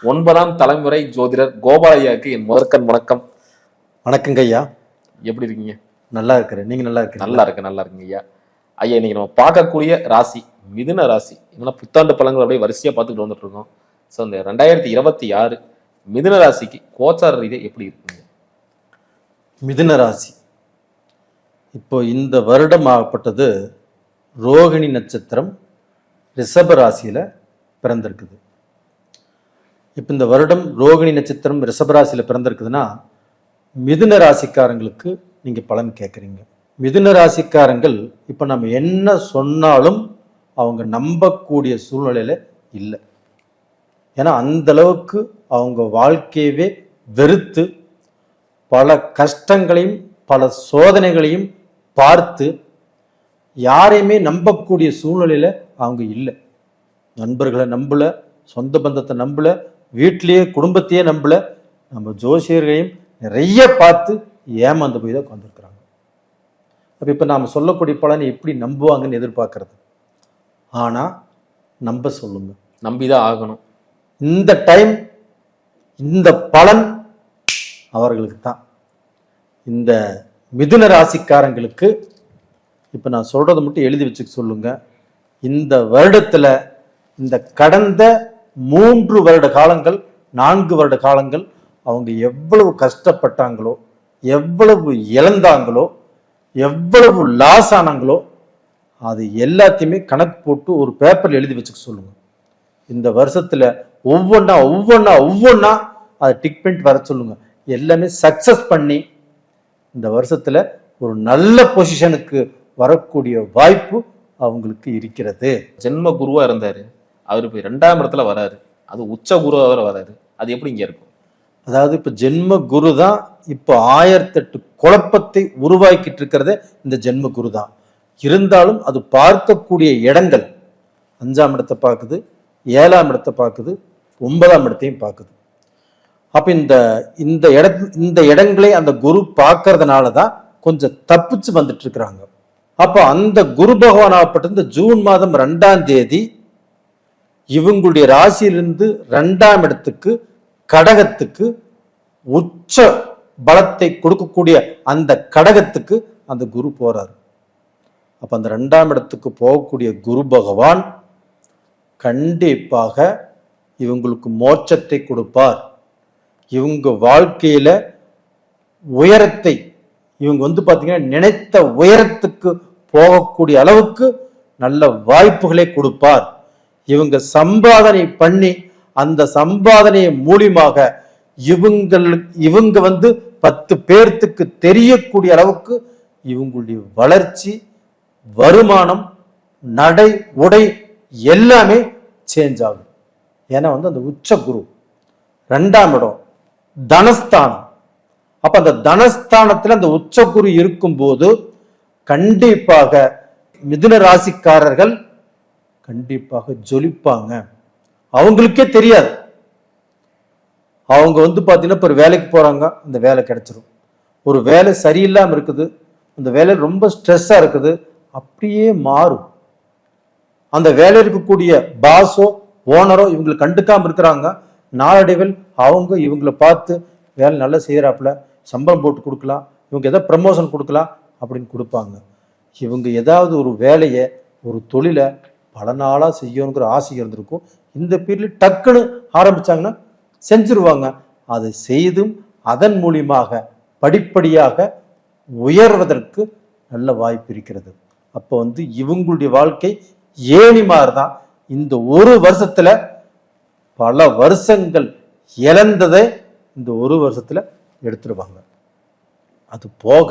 9ஆம் தலைமுறை ஜோதிடர் கோபாலையாவுக்கு என் முதற்கண் வணக்கம். வணக்கங்க ஐயா. எப்படி இருக்கீங்க? நல்லா இருக்கிறேன். நீங்க நல்லா இருக்கீங்க? நல்லா இருக்குங்க ஐயா. ஐயா, இன்னைக்கு நம்ம பார்க்கக்கூடிய ராசி மிதுன ராசி. என்னன்னா புத்தாண்டு பழங்கள் அப்படியே வரிசையா பார்த்துக்கிட்டு வந்துட்டு இருக்கோம். ஸோ இந்த 2026 மிதுன ராசிக்கு கோச்சார ரீதியாக எப்படி இருக்குங்க? மிதுன ராசி இப்போ இந்த வருடம் ஆகப்பட்டது ரோகிணி நட்சத்திரம் ரிஷப ராசியில பிறந்திருக்குது. இப்போ இந்த வருடம் ரோகிணி நட்சத்திரம் ரிஷபராசியில் பிறந்திருக்குதுன்னா மிதுன ராசிக்காரங்களுக்கு நீங்கள் பலன் கேட்குறீங்க. மிதுன ராசிக்காரங்கள் இப்போ நம்ம என்ன சொன்னாலும் அவங்க நம்பக்கூடிய சூழ்நிலையில் இல்லை. ஏன்னா அந்த அளவுக்கு அவங்க வாழ்க்கையவே வெறுத்து பல கஷ்டங்களையும் பல சோதனைகளையும் பார்த்து யாரையுமே நம்பக்கூடிய சூழ்நிலையில் அவங்க இல்லை. நண்பர்களை நம்பல, சொந்த பந்தத்தை நம்பல, வீட்டிலேயே குடும்பத்தையே நம்பல, நம்ம ஜோசியர்களையும் நிறைய பார்த்து ஏமாந்து போய் தான் உட்காந்துருக்குறாங்க. அப்போ இப்போ நாம் சொல்லக்கூடிய பலனை எப்படி நம்புவாங்கன்னு எதிர்பார்க்கறது? ஆனால் நம்ப சொல்லுங்க, நம்பிதான் ஆகணும். இந்த டைம் இந்த பலன் அவர்களுக்கு தான். இந்த மிதுன ராசிக்காரங்களுக்கு இப்போ நான் சொல்றதை மட்டும் எழுதி வச்சுக்க சொல்லுங்க. இந்த வருடத்தில் இந்த கடந்த 3 வருட காலங்கள் 4 வருட காலங்கள் அவங்க எவ்வளவு கஷ்டப்பட்டாங்களோ, எவ்வளவு இழந்தாங்களோ, எவ்வளவு லாஸ் ஆனாங்களோ அது எல்லாத்தையுமே கணக்கு போட்டு ஒரு பேப்பர்ல எழுதி வச்சுக்க சொல்லுங்க. இந்த வருஷத்துல ஒவ்வொன்னா அதை டிக் பண்ணிட்டு வர சொல்லுங்க. எல்லாமே சக்சஸ் பண்ணி இந்த வருஷத்துல ஒரு நல்ல பொசிஷனுக்கு வரக்கூடிய வாய்ப்பு அவங்களுக்கு இருக்கிறது. ஜென்ம குருவா இருந்தாரு, அவரு போய் 2ஆம் இடத்துல வராரு, அது உச்ச குருவா வராரு. அது எப்படி இங்க இருக்கும்? அதாவது இப்ப ஜென்ம குரு தான் இப்போ 1008 குழப்பத்தை உருவாக்கிட்டு இருக்கிறதே இந்த ஜென்ம குரு தான். இருந்தாலும் அது பார்க்கக்கூடிய இடங்கள் 5ஆம் இடத்தை பார்க்குது, 7ஆம் இடத்தை பார்க்குது, 9ஆம் இடத்தையும் பார்க்குது. அப்ப இந்த இடங்களை அந்த குரு பார்க்கறதுனால தான் கொஞ்சம் தப்பிச்சு வந்துட்டு இருக்கிறாங்க. அப்ப அந்த குரு பகவான் ஆகப்பட்ட இந்த ஜூன் மாதம் 2ஆம் தேதி இவங்களுடைய ராசியிலிருந்து 2ஆம் இடத்துக்கு கடகத்துக்கு உச்ச பலத்தை கொடுக்கக்கூடிய அந்த கடகத்துக்கு அந்த குரு போறாரு. அப்ப அந்த 2ஆம் இடத்துக்கு போகக்கூடிய குரு பகவான் கண்டிப்பாக இவங்களுக்கு மோட்சத்தை கொடுப்பார். இவங்க வாழ்க்கையில உயரத்தை இவங்க பாத்தீங்கன்னா நினைத்த உயரத்துக்கு போகக்கூடிய அளவுக்கு நல்ல வாய்ப்புகளை கொடுப்பார். இவங்க சம்பாதனை பண்ணி அந்த சம்பாதனையை மூலியமாக இவங்க 10 பேர்த்துக்கு தெரியக்கூடிய அளவுக்கு இவங்களுடைய வளர்ச்சி, வருமானம், நடை, உடை எல்லாமே சேஞ்ச் ஆகும். ஏன்னா அந்த உச்ச குரு 2ஆம் இடம் தனஸ்தானம். அப்ப அந்த தனஸ்தானத்துல அந்த உச்ச குரு இருக்கும்போது கண்டிப்பாக மிதுன ராசிக்காரர்கள் கண்டிப்பாக ஜொலிப்பாங்க. அவங்களுக்கே தெரியாது. அவங்க பாத்தீங்கன்னா ஒரு வேலைக்கு போறாங்க, அந்த வேலை கிடைச்சிரும். ஒரு வேலை சரியில்லாம இருக்குது, அந்த வேலை ரொம்ப ஸ்ட்ரெஸ்ஸா இருக்குது, அப்படியே மாறும். அந்த வேலை இருக்கக்கூடிய பாஸோ ஓனரோ இவங்களை கண்டுக்காம இருக்கிறாங்க. நாளடைவில் அவங்க இவங்களை பார்த்து வேலை நல்லா செய்யறாப்புல, சம்பளம் போட்டு கொடுக்கலாம், இவங்க ஏதாவது ப்ரமோஷன் கொடுக்கலாம் அப்படின்னு கொடுப்பாங்க. இவங்க ஏதாவது ஒரு வேலையை ஒரு தொழிலை பல நாளாக செய்யணுங்கிற ஆசை இருந்திருக்கும். இந்த பீரியட்ல டக்குன்னு ஆரம்பிச்சாங்கன்னா செஞ்சிருவாங்க. அதை செய்தும் அதன் மூலியமாக படிப்படியாக உயர்வதற்கு நல்ல வாய்ப்பு இருக்கிறது. அப்போ இவங்களுடைய வாழ்க்கை ஏணி மாதிரிதான். இந்த ஒரு வருஷத்துல பல வருஷங்கள் இழந்ததை இந்த ஒரு வருஷத்துல எடுத்துருவாங்க. அது போக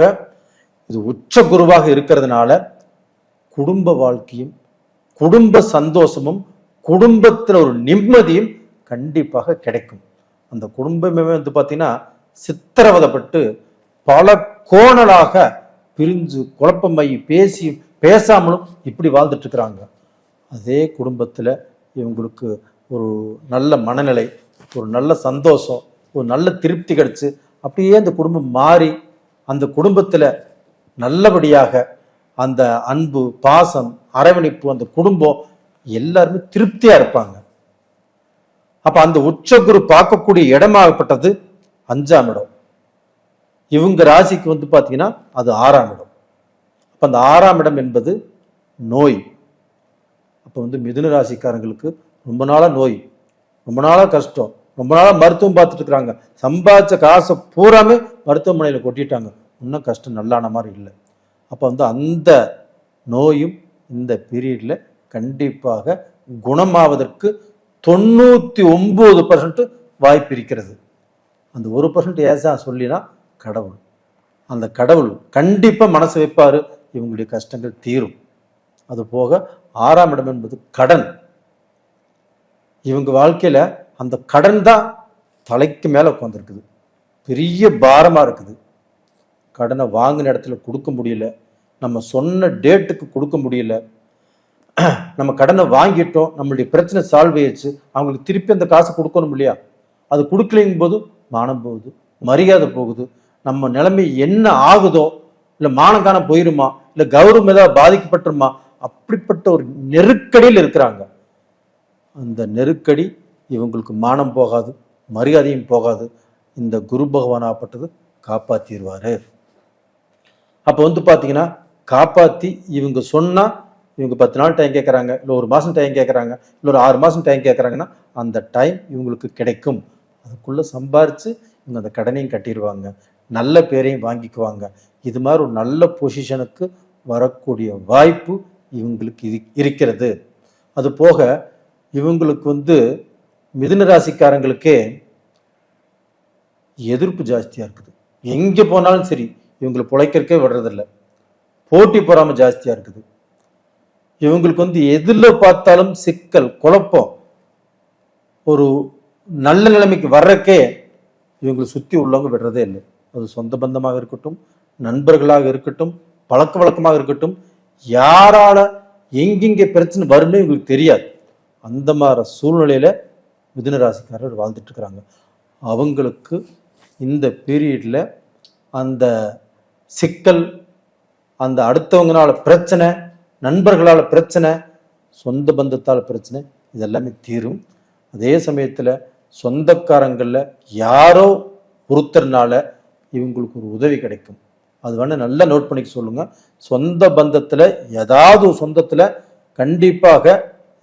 இது உச்ச குருவாக இருக்கிறதுனால குடும்ப வாழ்க்கையும் குடும்ப சந்தோஷமும் குடும்பத்துல ஒரு நிம்மதியும் கண்டிப்பாக கிடைக்கும். அந்த குடும்பமே பாத்தீங்கன்னா சித்திரவதைப்பட்டு பல கோணலாக பிரிஞ்சு குழப்பமாயி பேசாமலும் இப்படி வாழ்ந்துட்டு இருக்கிறாங்க. அதே குடும்பத்துல இவங்களுக்கு ஒரு நல்ல மனநிலை, ஒரு நல்ல சந்தோஷம், ஒரு நல்ல திருப்தி கிடைச்சு அப்படியே அந்த குடும்பம் மாறி அந்த குடும்பத்துல நல்லபடியாக அந்த அன்பு, பாசம், அரவணைப்பு, அந்த குடும்பம் எல்லாருமே திருப்தியா இருப்பாங்க. அப்ப அந்த உச்ச குரு பார்க்கக்கூடிய இடமாகப்பட்டது 5ஆம் இடம். இவங்க ராசிக்கு வந்து பாத்தீங்கன்னா அது 6ஆம் இடம். அப்ப அந்த 6ஆம் இடம் என்பது நோய். அப்ப வந்து மிதுன ராசிக்காரங்களுக்கு ரொம்ப நாளா நோய், ரொம்ப நாளா கஷ்டம், ரொம்ப நாளா மருத்துவம் பார்த்துட்டு இருக்கிறாங்க. சம்பாதிச்ச காசை பூராமே மருத்துவமனையில கொட்டிட்டாங்க, இன்னும் கஷ்டம் நல்லான மாதிரி இல்லை. அப்ப வந்து அந்த நோயும் இந்த பீரியட்ல கண்டிப்பாக குணமாவதற்கு 99% வாய்ப்பு இருக்கிறது. அந்த 1% ஏசா சொல்லினா கடவுள், அந்த கடவுள் கண்டிப்பா மனசு வைப்பாரு, இவங்களுடைய கஷ்டங்கள் தீரும். அது போக 6ஆம் இடம் என்பது கடன். இவங்க வாழ்க்கையில அந்த கடன் தான் தலைக்கு மேல உட்காந்துருக்குது, பெரிய பாரமா இருக்குது. கடனை வாங்கின இடத்துல கொடுக்க முடியல, நம்ம சொன்ன டேட்டுக்கு கொடுக்க முடியல, நம்ம கடனை வாங்கிட்டோம், நம்மளுடைய பிரச்சனை சால்வ் ஆயிடுச்சு, அவங்களுக்கு திருப்பி அந்த காசை கொடுக்கணும் இல்லையா, அது கொடுக்கலைங்கும் போது மானம் போகுது, மரியாதை போகுது, நம்ம நிலைமை என்ன ஆகுதோ, இல்லை மானங்கான போயிருமா, இல்லை கௌரவம் ஏதாவது பாதிக்கப்பட்டுருமா, அப்படிப்பட்ட ஒரு நெருக்கடியில் இருக்கிறாங்க. அந்த நெருக்கடி இவங்களுக்கு மானம் போகாது, மரியாதையும் போகாது. இந்த குரு பகவான் ஆப்பட்டது காப்பாத்திடுவாரு. அப்போ வந்து பார்த்தீங்கன்னா காப்பாற்றி இவங்க சொன்னால், இவங்க 10 நாள் டைம் கேட்குறாங்க, இல்லை 1 மாதம் டைம் கேட்குறாங்க, இல்லை ஒரு 6 மாதம் டைம் கேட்குறாங்கன்னா அந்த டைம் இவங்களுக்கு கிடைக்கும். அதுக்குள்ளே சம்பாரித்து இவங்க அந்த கடனையும் கட்டிடுவாங்க, நல்ல பேரையும் வாங்கிக்குவாங்க. இது மாதிரி ஒரு நல்ல பொசிஷனுக்கு வரக்கூடிய வாய்ப்பு இவங்களுக்கு இருக்கிறது. அது போக இவங்களுக்கு வந்து மிதுன ராசிக்காரங்களுக்கே எதிர்ப்பு ஜாஸ்தியாக இருக்குது. எங்கே போனாலும் சரி இவங்களை பிழைக்கிறக்கே விடுறதில்லை, போட்டி பொறாமை ஜாஸ்தியாக இருக்குது. இவங்களுக்கு வந்து எதில் பார்த்தாலும் சிக்கல், குழப்பம். ஒரு நல்ல நிலைமைக்கு வர்றக்கே இவங்களை சுற்றி உள்ளவங்க விடுறதே இல்லை. அது சொந்த பந்தமாக இருக்கட்டும், நண்பர்களாக இருக்கட்டும், பழக்க வழக்கமாக இருக்கட்டும், யாரால எங்கெங்கே பிரச்சனை வரும்னு இவங்களுக்கு தெரியாது. அந்த மாதிரி சூழ்நிலையில மிதுன ராசிக்காரர் வாழ்ந்துட்டு இருக்கிறாங்க. அவங்களுக்கு இந்த பீரியட்ல அந்த சிக்கல், அந்த அடுத்தவங்களால பிரச்சனை, நண்பர்களால் பிரச்சனை, சொந்த பந்தத்தால் பிரச்சனை, இதெல்லாமே தீரும். அதே சமயத்தில் சொந்தக்காரங்களில் யாரோ ஒருத்தர்னால இவங்களுக்கு ஒரு உதவி கிடைக்கும். அது வேணால் நல்லா நோட் பண்ணிக்க சொல்லுங்க. சொந்த பந்தத்தில் ஏதாவது ஒரு சொந்தத்தில் கண்டிப்பாக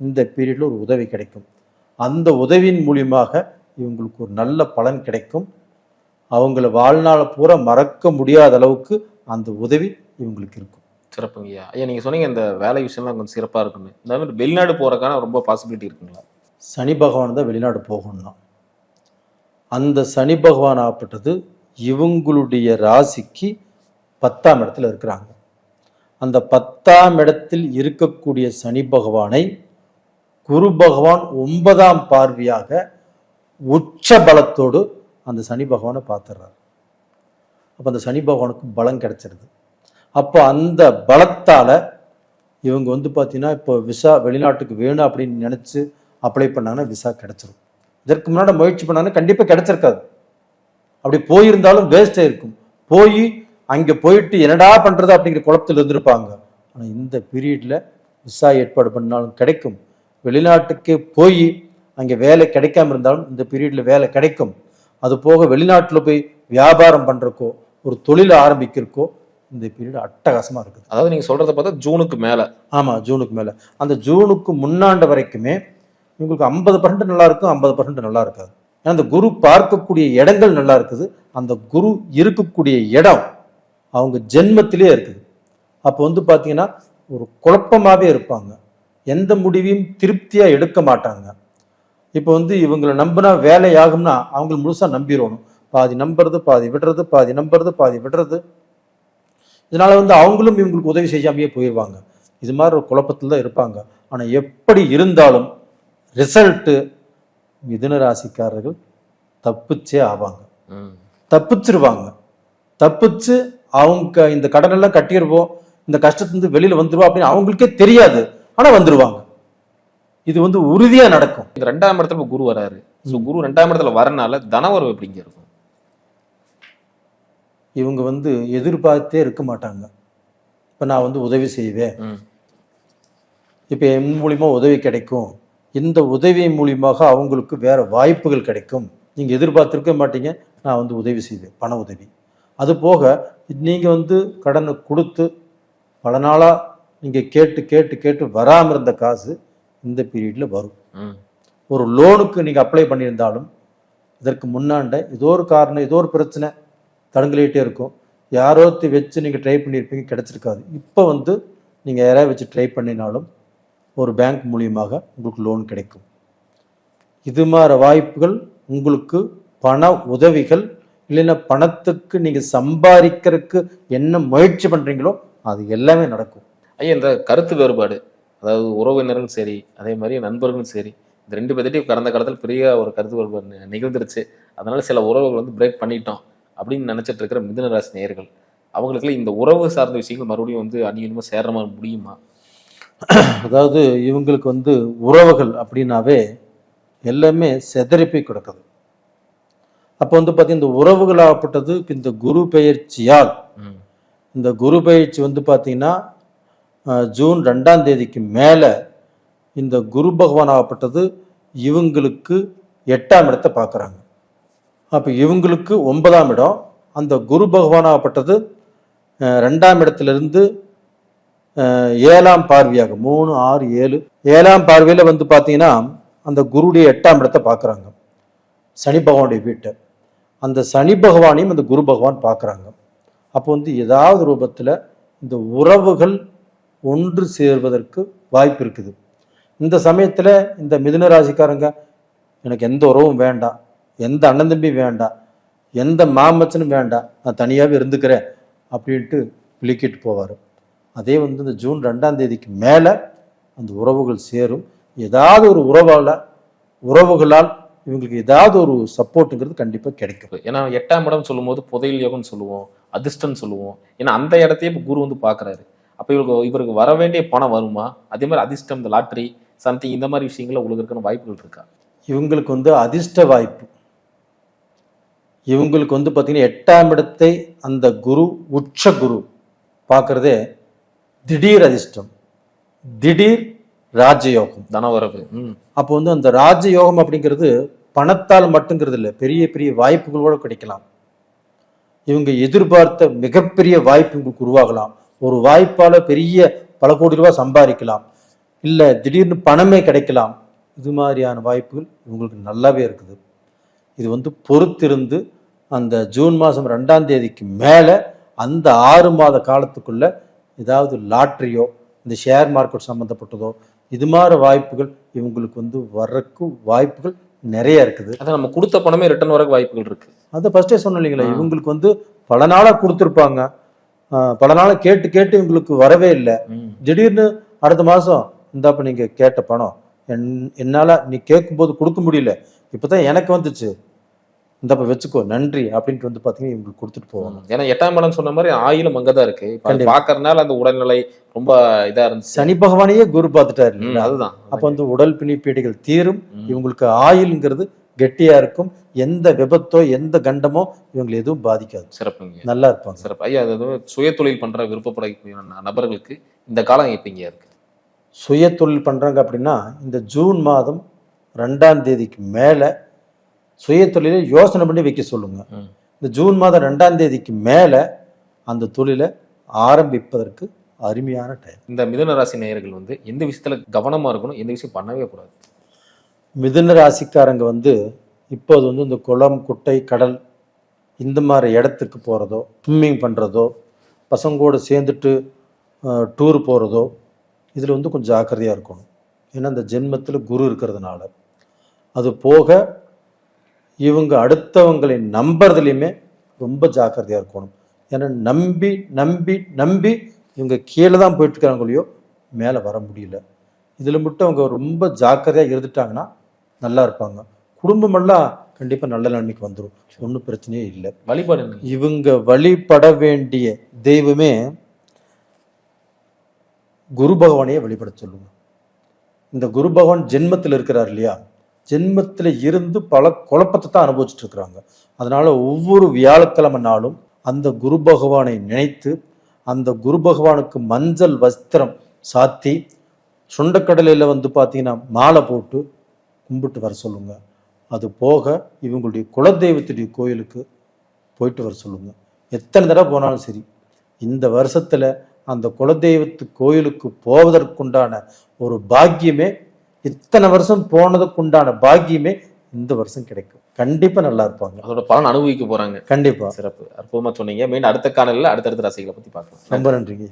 இந்த பீரியடில் ஒரு உதவி கிடைக்கும். அந்த உதவியின் மூலியமாக இவங்களுக்கு ஒரு நல்ல பலன் கிடைக்கும். அவங்கள வாழ்நாள பூரா மறக்க முடியாத அளவுக்கு அந்த உதவி இவங்களுக்கு இருக்கும். சிறப்புங்கய்யா. ஐயா நீங்கள் சொன்னீங்க இந்த வேலை விஷயம்லாம் கொஞ்சம் சிறப்பாக இருக்குன்னு. இந்த மாதிரி வெளிநாடு போகிறக்கான ரொம்ப பாசிபிலிட்டி இருக்குங்களா? சனி பகவான் தான் வெளிநாடு போகணும்னா, அந்த சனி பகவான் ஆகப்பட்டது இவங்களுடைய ராசிக்கு 10ஆம் இடத்துல இருக்கிறாங்க. அந்த 10ஆம் இடத்தில் இருக்கக்கூடிய சனி பகவானை குரு பகவான் 9ஆம் பார்வையாக உச்ச பலத்தோடு அந்த சனி பகவானை பார்த்துடுறாரு. அப்போ அந்த சனி பகவானுக்கு பலம் கிடைச்சிருது. அப்போ அந்த பலத்தால இவங்க வந்து பார்த்தீங்கன்னா இப்போ விசா வெளிநாட்டுக்கு வேணும் அப்படின்னு நினைச்சு அப்ளை பண்ணாங்கன்னா விசா கிடைச்சிரும். இதற்கு முன்னாடி முயற்சி பண்ணாங்கன்னா கண்டிப்பாக கிடைச்சிருக்காது. அப்படி போயிருந்தாலும் வேஸ்டாக இருக்கும். போய் அங்கே போயிட்டு என்னடா பண்றது அப்படிங்கிற குழப்பத்தில் இருந்திருப்பாங்க. ஆனால் இந்த பீரியட்ல விசா ஏற்பாடு பண்ணாலும் கிடைக்கும். வெளிநாட்டுக்கு போய் அங்கே வேலை கிடைக்காம இருந்தாலும் இந்த பீரியட்ல வேலை கிடைக்கும். அது போக வெளிநாட்டில் போய் வியாபாரம் பண்றக்கோ ஒரு தொழில் ஆரம்பிக்கிறக்கோ இந்த பீரியட் அட்டகாசமா இருக்குது. அதாவது நீங்க சொல்றத பார்த்தா ஜூனுக்கு மேல. ஆமா, ஜூனுக்கு மேல. அந்த ஜூனுக்கு முன்னாண்டு வரைக்குமே இவங்களுக்கு 50% நல்லா இருக்கும், 50% நல்லா இருக்காது. ஏன்னா அந்த குரு பார்க்கக்கூடிய இடங்கள் நல்லா இருக்குது. அந்த குரு இருக்கக்கூடிய இடம் அவங்க ஜென்மத்திலே இருக்குது. அப்போ வந்து பார்த்தீங்கன்னா ஒரு குழப்பமாவே இருப்பாங்க, எந்த முடிவையும் திருப்தியா எடுக்க மாட்டாங்க. இப்போ வந்து இவங்களை நம்பினா வேலை ஆகும்னா அவங்க முழுசா நம்பிடணும். பாதி நம்புறது, பாதி விடுறது, பாதி நம்புறது, பாதி விடுறது. இதனால வந்து அவங்களும் இவங்களுக்கு உதவி செய்யாமையே போயிடுவாங்க. இது மாதிரி ஒரு குழப்பத்தில் தான் இருப்பாங்க. ஆனால் எப்படி இருந்தாலும் ரிசல்ட்டு மிதுன ராசிக்காரர்கள் தப்பிச்சே ஆவாங்க, தப்பிச்சிருவாங்க. தப்பிச்சு அவங்க இந்த கடனெல்லாம் கட்டிடுவோம், இந்த கஷ்டத்துலேருந்து வெளியில் வந்துருவோம் அப்படின்னு அவங்களுக்கே தெரியாது, ஆனால் வந்துருவாங்க. இது வந்து உறுதியாக நடக்கும். இந்த 2ஆம் இடத்துல குரு வராரு. ஸோ குரு 2ஆம் இடத்துல வரனால தனவரவு எப்படிங்க இருக்கும்? இவங்க வந்து எதிர்பார்த்தே இருக்க மாட்டாங்க. இப்போ நான் வந்து உதவி செய்வேன், இப்போ என் மூலியமா உதவி கிடைக்கும், இந்த உதவி மூலியமாக அவங்களுக்கு வேற வாய்ப்புகள் கிடைக்கும். நீங்க எதிர்பார்த்திருக்க மாட்டீங்க, நான் வந்து உதவி செய்வேன், பண உதவி. அது போக நீங்க வந்து கடனை கொடுத்து பல நாளா நீங்க கேட்டு கேட்டு கேட்டு வராம இருந்த காசு இந்த பீரியட்ல வரும். ம். ஒரு லோனுக்கு நீங்க அப்ளை பண்ணியிருந்தாலும் இதற்கு முன்னாண்ட ஏதோ ஒரு காரணம், ஏதோ ஒரு பிரச்சனை தடங்கலிட்டே இருக்கும். யாரோத்தி வச்சு நீங்க ட்ரை பண்ணியிருப்பீங்க, கிடைச்சிருக்காது. இப்போ வந்து நீங்க யாரையாவது வச்சு ட்ரை பண்ணினாலும் ஒரு பேங்க் மூலியமாக உங்களுக்கு லோன் கிடைக்கும். இது மாதிரி வாய்ப்புகள் உங்களுக்கு, பண உதவிகள், இல்லைன்னா பணத்துக்கு நீங்க சம்பாதிக்கிறதுக்கு என்ன முயற்சி பண்றீங்களோ அது எல்லாமே நடக்கும். ஐயா, இந்த கருத்து வேறுபாடு, அதாவது உறவினரும் சரி, அதே மாதிரி நண்பர்களும் சரி, இந்த 2 பேர்த்திட்டையும் கடந்த காலத்தில் பெரிய ஒரு கருத்து வேறுபாடு நிகழ்ந்துருச்சு. அதனால சில உறவுகள் வந்து பிரேக் பண்ணிட்டோம் அப்படின்னு நினைச்சிட்டு இருக்கிற மிதுன ராசி நேயர்கள், அவங்களுக்குலாம் இந்த உறவு சார்ந்த விஷயங்கள் மறுபடியும் வந்து அந்யோன்யமா சேர்ற மாதிரி முடியுமா? அதாவது இவங்களுக்கு வந்து உறவுகள் அப்படின்னாவே எல்லாமே செதறி போய் கிடக்குது. அப்போ வந்து பார்த்தீங்கன்னா இந்த உறவுகளாகப்பட்டது இந்த குரு பெயர்ச்சியால், ம். இந்த குரு பெயர்ச்சி வந்து பார்த்தீங்கன்னா ஜூன் 2ஆம் தேதிக்கு மேலே இந்த குரு பகவான் ஆகப்பட்டது இவங்களுக்கு 8ஆம் இடத்தை பார்க்குறாங்க. அப்போ இவங்களுக்கு 9ஆம் இடம், அந்த குரு பகவான் ஆகப்பட்டது 2ஆம் இடத்திலிருந்து 7ஆம் பார்வையாக 3, 6, 7 7ஆம் பார்வையில் வந்து பார்த்தீங்கன்னா அந்த குருடைய 8ஆம் இடத்தை பார்க்குறாங்க, சனி பகவானுடைய வீட்டை. அந்த சனி பகவானையும் அந்த குரு பகவான் பார்க்குறாங்க. அப்போ வந்து ஏதாவது ரூபத்தில் இந்த உறவுகள் ஒன்று சேர்வதற்கு வாய்ப்பு இருக்குது. இந்த சமயத்தில் இந்த மிதுன ராசிக்காரங்க, எனக்கு எந்த உறவும் வேண்டாம், எந்த அண்ணன் தம்பி வேண்டாம், எந்த மாமச்சனும் வேண்டாம், நான் தனியாகவே இருந்துக்கிறேன் அப்படின்ட்டு விளக்கிட்டு போவார். அதே வந்து இந்த ஜூன் 2ஆம் தேதிக்கு மேலே அந்த உறவுகள் சேரும். ஏதாவது ஒரு உறவுகளால் இவங்களுக்கு ஏதாவது ஒரு சப்போர்ட்டுங்கிறது கண்டிப்பாக கிடைக்கும். ஏன்னா 8ஆம் இடம் சொல்லும் போது புதையல் யோகம்னு சொல்லுவோம், அதிர்ஷ்டம்னு சொல்லுவோம். ஏன்னா அந்த இடத்தையே இப்போ குரு வந்து பார்க்குறாரு. அப்போ இவருக்கு வர வேண்டிய பணம் வருமா? அதே மாதிரி அதிர்ஷ்டம், இந்த லாட்ரி சம்திங் இந்த மாதிரி விஷயங்கள்ல உங்களுக்கு வாய்ப்புகள் இருக்கா? இவங்களுக்கு வந்து அதிர்ஷ்ட வாய்ப்பு, இவங்களுக்கு வந்து பார்த்தீங்கன்னா 8ஆம் இடத்தை அந்த குரு, உச்ச குரு பார்க்கறதே திடீர் அதிர்ஷ்டம், திடீர் ராஜயோகம், தனவரவு. அப்போ வந்து அந்த ராஜயோகம் அப்படிங்கிறது பணத்தால் மட்டுங்கிறது இல்லை, பெரிய பெரிய வாய்ப்புகளோடு கிடைக்கலாம். இவங்க எதிர்பார்த்த மிகப்பெரிய வாய்ப்பு உங்களுக்கு உருவாகலாம். ஒரு வாய்ப்பால பெரிய பல கோடி ரூபாய் சம்பாதிக்கலாம், இல்லை திடீர்னு பணமே கிடைக்கலாம். இது மாதிரியான வாய்ப்புகள் இவங்களுக்கு நல்லாவே இருக்குது. இது வந்து பொறுத்திருந்து அந்த ஜூன் மாதம் 2ஆம் தேதிக்கு மேலே அந்த 6 மாத காலத்துக்குள்ள ஏதாவது லாட்ரியோ, இந்த ஷேர் மார்க்கெட் சம்மந்தப்பட்டதோ, இது மாதிரி வாய்ப்புகள் இவங்களுக்கு வந்து வர்றதுக்கு வாய்ப்புகள் நிறைய இருக்குது. அதான் நம்ம கொடுத்த பணமே ரிட்டர்ன் வரக்கு வாய்ப்புகள் இருக்கு. அதை ஃபர்ஸ்டே சொன்னோம் இல்லைங்களா, இவங்களுக்கு வந்து பல நாளாக கொடுத்துருப்பாங்க, பல நாளாக கேட்டு கேட்டு இவங்களுக்கு வரவே இல்லை. திடீர்னு அடுத்த மாதம் இந்தாப்ப நீங்க கேட்ட பணம் என்னால நீ கேட்கும்போது கொடுக்க முடியல, இப்பதான் எனக்கு வந்துச்சு, இந்தப்ப வச்சுக்கோ, நன்றி அப்படின்ட்டு வந்து பாத்தீங்கன்னா இவங்களுக்கு கொடுத்துட்டு போவாங்க. ஏன்னா 8ஆம் இடம் சொன்ன மாதிரி ஆயிலும் அங்கதான் இருக்கு. பாக்குறதுனால அந்த உடல்நிலை ரொம்ப இதா இருந்துச்சு. சனி பகவானையே குரு பார்த்துட்டாரு. அதுதான். அப்ப வந்து உடல் பிணிப்பீடுகள் தீரும். இவங்களுக்கு ஆயுள்ங்கிறது கெட்டியா இருக்கும். எந்த விபத்தோ எந்த கண்டமோ இவங்களை எதுவும் பாதிக்காது. சிறப்புங்க, நல்லா இருப்பாங்க. சிறப்பு. ஐயா, அதாவது சுய தொழில் பண்ற விருப்பப்படக்கூடிய நபர்களுக்கு இந்த காலம் எப்படிங்க இருக்கு? சுய தொழில் பண்றாங்க அப்படின்னா இந்த ஜூன் மாதம் 2ஆம் தேதிக்கு மேல சுய தொழிலை யோசனை பண்ணி வைக்க சொல்லுங்க. இந்த ஜூன் மாதம் 2ஆம் தேதிக்கு மேல அந்த தொழிலை ஆரம்பிப்பதற்கு அருமையான டைம். இந்த மிதுன ராசி நேயர்கள் வந்து எந்த விஷயத்துல கவனமா இருக்கணும், எந்த விஷயம் பண்ணவே கூடாது? மிதுன ராசிக்காரங்க வந்து இப்போது வந்து இந்த குளம், குட்டை, கடல் இந்த மாதிரி இடத்துக்கு போகிறதோ, ஸ்விம்மிங் பண்ணுறதோ, பசங்களோடு சேர்ந்துட்டு டூர் போகிறதோ, இதில் வந்து கொஞ்சம் ஜாக்கிரதையாக இருக்கணும். ஏன்னா இந்த ஜென்மத்தில் குரு இருக்கிறதுனால. அது போக இவங்க அடுத்தவங்களை நம்புறதுலையுமே ரொம்ப ஜாக்கிரதையாக இருக்கணும். ஏன்னா நம்பி நம்பி நம்பி இவங்க கீழே தான் போயிட்டு இருக்காங்களையோ மேலே வர முடியல. இதில் மட்டும் அவங்க ரொம்ப ஜாக்கிரதையாக இருந்துட்டாங்கன்னா நல்லா இருப்பாங்க. குடும்பமெல்லாம் கண்டிப்பாக நல்ல நிலைமைக்கு வந்துடும், ஒன்றும் பிரச்சனையே இல்லை. வழிபாடு இவங்க வழிபட வேண்டிய தெய்வமே குரு பகவானையே வழிபட சொல்லுங்க. இந்த குரு பகவான் ஜென்மத்தில் இருக்கிறார் இல்லையா, ஜென்மத்தில் இருந்து பல குழப்பத்தை தான் அனுபவிச்சுட்டு இருக்கிறாங்க. அதனால ஒவ்வொரு வியாழக்கிழமை நாளும் அந்த குரு பகவானை நினைத்து அந்த குரு பகவானுக்கு மஞ்சள் வஸ்திரம் சாத்தி சுண்டக்கடலையில் வந்து பார்த்தீங்கன்னா மாலை போட்டு கும்பிட்டு வர சொல்லுங்க. அது போக இவங்களுடைய குலதெய்வத்துடைய கோயிலுக்கு போயிட்டு வர சொல்லுங்க. எத்தனை தடவை போனாலும் சரி, இந்த வருஷத்துல அந்த குலதெய்வத்து கோயிலுக்கு போவதற்குண்டான ஒரு பாக்கியமே, இத்தனை வருஷம் போனதுக்குண்டான பாக்கியமே இந்த வருஷம் கிடைக்கும். கண்டிப்பா நல்லா இருப்பாங்க. அதோட பலன் அனுபவிக்க போறாங்க. கண்டிப்பா. சிறப்பு, அற்புதமா சொன்னீங்க. மீண்டும் அடுத்த காணொளியில் அடுத்தடுத்த ராசிகளை பத்தி பார்க்கலாம். ரொம்ப நன்றிங்க.